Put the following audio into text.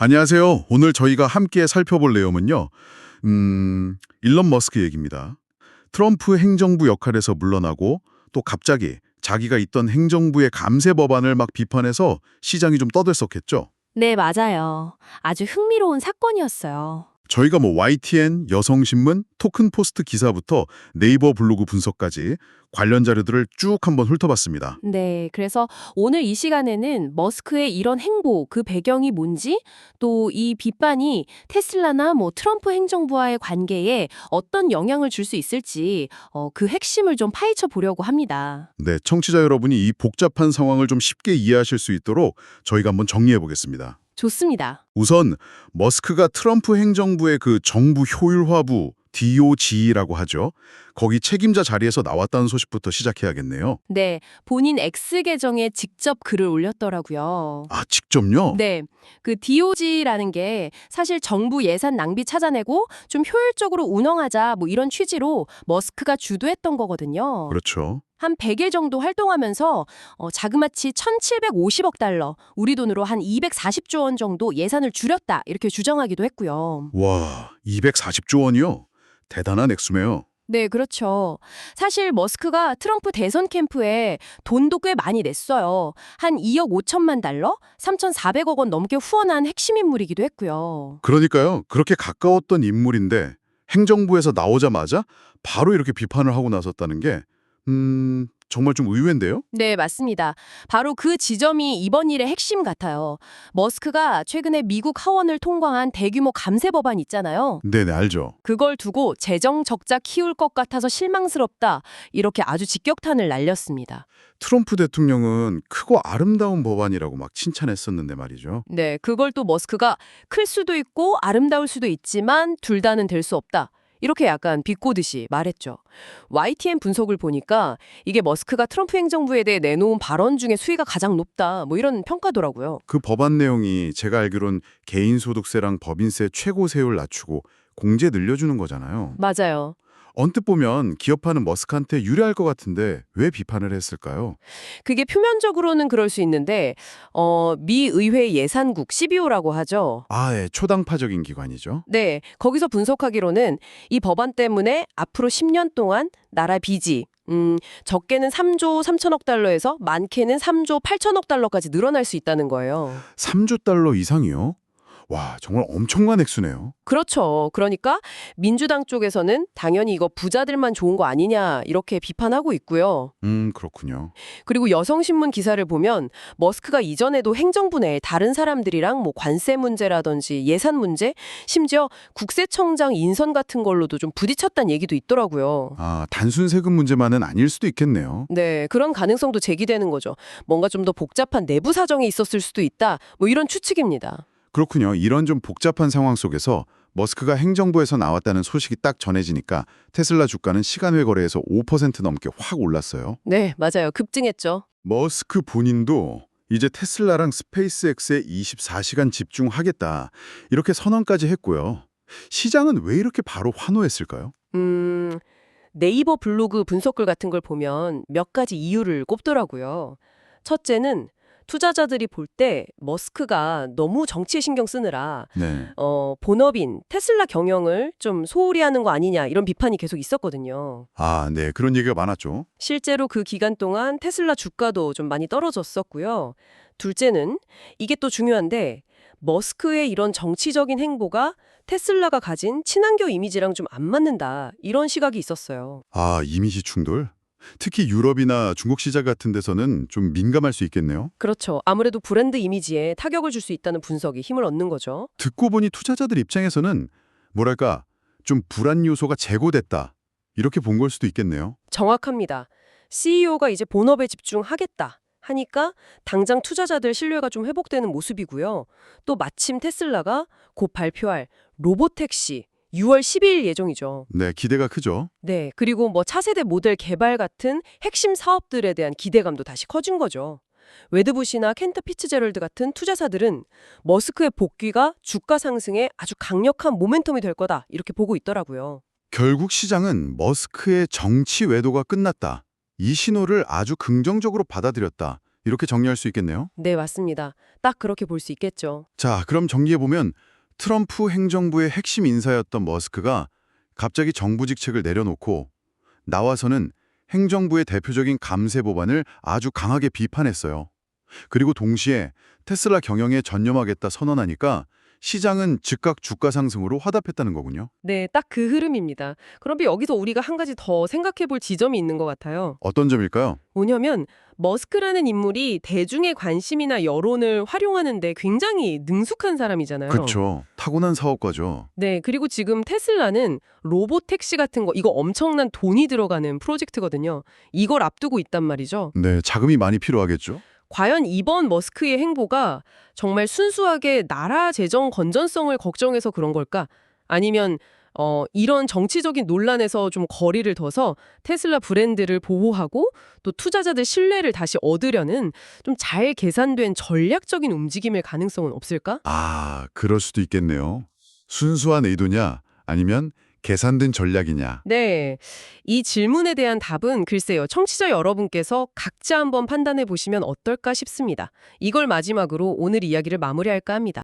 안녕하세요. 오늘 저희가 함께 살펴볼 내용은요. 일론 머스크 얘기입니다. 트럼프 행정부 역할에서 물러나고 또 갑자기 자기가 있던 행정부의 감세 법안을 막 비판해서 시장이 좀 떠들썩했죠. 네, 맞아요. 아주 흥미로운 사건이었어요. 저희가 뭐 YTN, 여성신문, 토큰포스트 기사부터 네이버 블로그 분석까지 관련 자료들을 쭉 한번 훑어봤습니다. 네, 그래서 오늘 이 시간에는 머스크의 이런 행보, 그 배경이 뭔지, 또 이 비판이 테슬라나 뭐 트럼프 행정부와의 관계에 어떤 영향을 줄 수 있을지 그 핵심을 좀 파헤쳐 보려고 합니다. 네, 청취자 여러분이 이 복잡한 상황을 좀 쉽게 이해하실 수 있도록 저희가 한번 정리해 보겠습니다. 좋습니다. 우선 머스크가 트럼프 행정부의 그 정부 효율화부 DOG라고 하죠. 거기 책임자 자리에서 나왔다는 소식부터 시작해야겠네요. 네, 본인 X 계정에 직접 글을 올렸더라고요. 아, 직접요? 네, 그 DOG라는 게 사실 정부 예산 낭비 찾아내고 좀 효율적으로 운영하자 뭐 이런 취지로 머스크가 주도했던 거거든요. 그렇죠. 한 100일 정도 활동하면서 자그마치 1,750억 달러, 우리 돈으로 한 240조 원 정도 예산을 줄였다 이렇게 주장하기도 했고요. 와, 240조 원이요? 대단한 액수네요. 네, 그렇죠. 사실 머스크가 트럼프 대선 캠프에 돈도 꽤 많이 냈어요. 한 2억 5천만 달러, 3,400억 원 넘게 후원한 핵심 인물이기도 했고요. 그러니까요. 그렇게 가까웠던 인물인데 행정부에서 나오자마자 바로 이렇게 비판을 하고 나섰다는 게 정말 좀 의외인데요? 네, 맞습니다. 바로 그 지점이 이번 일의 핵심 같아요. 머스크가 최근에 미국 하원을 통과한 대규모 감세 법안 있잖아요. 네네, 알죠. 그걸 두고 재정 적자 키울 것 같아서 실망스럽다. 이렇게 아주 직격탄을 날렸습니다. 트럼프 대통령은 크고 아름다운 법안이라고 막 칭찬했었는데 말이죠. 네, 그걸 또 머스크가 클 수도 있고 아름다울 수도 있지만 둘 다는 될 수 없다. 이렇게 약간 비꼬듯이 말했죠. YTN 분석을 보니까 이게 머스크가 트럼프 행정부에 대해 내놓은 발언 중에 수위가 가장 높다. 뭐 이런 평가더라고요. 그 법안 내용이 제가 알기론 개인소득세랑 법인세 최고세율 낮추고 공제 늘려주는 거잖아요. 맞아요. 언뜻 보면 기업하는 머스크한테 유리할 것 같은데 왜 비판을 했을까요? 그게 표면적으로는 그럴 수 있는데 미 의회 예산국 CBO라고 하죠. 아, 예, 초당파적인 기관이죠. 네, 거기서 분석하기로는 이 법안 때문에 앞으로 10년 동안 나라 빚이 적게는 3조 3천억 달러에서 많게는 3조 8천억 달러까지 늘어날 수 있다는 거예요. 3조 달러 이상이요? 와, 정말 엄청난 액수네요. 그렇죠. 그러니까 민주당 쪽에서는 당연히 이거 부자들만 좋은 거 아니냐 이렇게 비판하고 있고요. 그렇군요. 그리고 여성신문 기사를 보면 머스크가 이전에도 행정부 내 다른 사람들이랑 뭐 관세 문제라든지 예산 문제, 심지어 국세청장 인선 같은 걸로도 좀 부딪혔다는 얘기도 있더라고요. 아, 단순 세금 문제만은 아닐 수도 있겠네요. 네, 그런 가능성도 제기되는 거죠. 뭔가 좀 더 복잡한 내부 사정이 있었을 수도 있다. 뭐 이런 추측입니다. 그렇군요. 이런 좀 복잡한 상황 속에서 머스크가 행정부에서 나왔다는 소식이 딱 전해지니까 테슬라 주가는 시간외 거래에서 5% 넘게 확 올랐어요. 네, 맞아요. 급증했죠. 머스크 본인도 이제 테슬라랑 스페이스X에 24시간 집중하겠다. 이렇게 선언까지 했고요. 시장은 왜 이렇게 바로 환호했을까요? 네이버 블로그 분석글 같은 걸 보면 몇 가지 이유를 꼽더라고요. 첫째는 투자자들이 볼 때 머스크가 너무 정치에 신경 쓰느라 네. 본업인 테슬라 경영을 좀 소홀히 하는 거 아니냐 이런 비판이 계속 있었거든요. 아, 네. 그런 얘기가 많았죠. 실제로 그 기간 동안 테슬라 주가도 좀 많이 떨어졌었고요. 둘째는 이게 또 중요한데 머스크의 이런 정치적인 행보가 테슬라가 가진 친환경 이미지랑 좀 안 맞는다 이런 시각이 있었어요. 아, 이미지 충돌? 특히 유럽이나 중국 시장 같은 데서는 좀 민감할 수 있겠네요. 그렇죠. 아무래도 브랜드 이미지에 타격을 줄 수 있다는 분석이 힘을 얻는 거죠. 듣고 보니 투자자들 입장에서는 뭐랄까 좀 불안 요소가 제고됐다. 이렇게 본 걸 수도 있겠네요. 정확합니다. CEO가 이제 본업에 집중하겠다 하니까 당장 투자자들 신뢰가 좀 회복되는 모습이고요. 또 마침 테슬라가 곧 발표할 로보택시 6월 12일 예정이죠. 네, 기대가 크죠. 네, 그리고 뭐 차세대 모델 개발 같은 핵심 사업들에 대한 기대감도 다시 커진 거죠. 웨드부시나 켄터 피츠제럴드 같은 투자사들은 머스크의 복귀가 주가 상승에 아주 강력한 모멘텀이 될 거다 이렇게 보고 있더라고요. 결국 시장은 머스크의 정치 외도가 끝났다. 이 신호를 아주 긍정적으로 받아들였다. 이렇게 정리할 수 있겠네요. 네, 맞습니다. 딱 그렇게 볼 수 있겠죠. 자, 그럼 정리해보면 트럼프 행정부의 핵심 인사였던 머스크가 갑자기 정부 직책을 내려놓고 나와서는 행정부의 대표적인 감세 법안을 아주 강하게 비판했어요. 그리고 동시에 테슬라 경영에 전념하겠다 선언하니까 시장은 즉각 주가 상승으로 화답했다는 거군요. 네, 딱 그 흐름입니다. 그런데 여기서 우리가 한 가지 더 생각해 볼 지점이 있는 것 같아요. 어떤 점일까요? 뭐냐면 머스크라는 인물이 대중의 관심이나 여론을 활용하는데 굉장히 능숙한 사람이잖아요. 그렇죠. 타고난 사업가죠. 네, 그리고 지금 테슬라는 로봇 택시 같은 거 이거 엄청난 돈이 들어가는 프로젝트거든요. 이걸 앞두고 있단 말이죠. 네, 자금이 많이 필요하겠죠. 과연 이번 머스크의 행보가 정말 순수하게 나라 재정 건전성을 걱정해서 그런 걸까? 아니면 이런 정치적인 논란에서 좀 거리를 둬서 테슬라 브랜드를 보호하고 또 투자자들 신뢰를 다시 얻으려는 좀 잘 계산된 전략적인 움직임일 가능성은 없을까? 아, 그럴 수도 있겠네요. 순수한 의도냐, 아니면 계산된 전략이냐. 네. 이 질문에 대한 답은 글쎄요. 청취자 여러분께서 각자 한번 판단해 보시면 어떨까 싶습니다. 이걸 마지막으로 오늘 이야기를 마무리할까 합니다.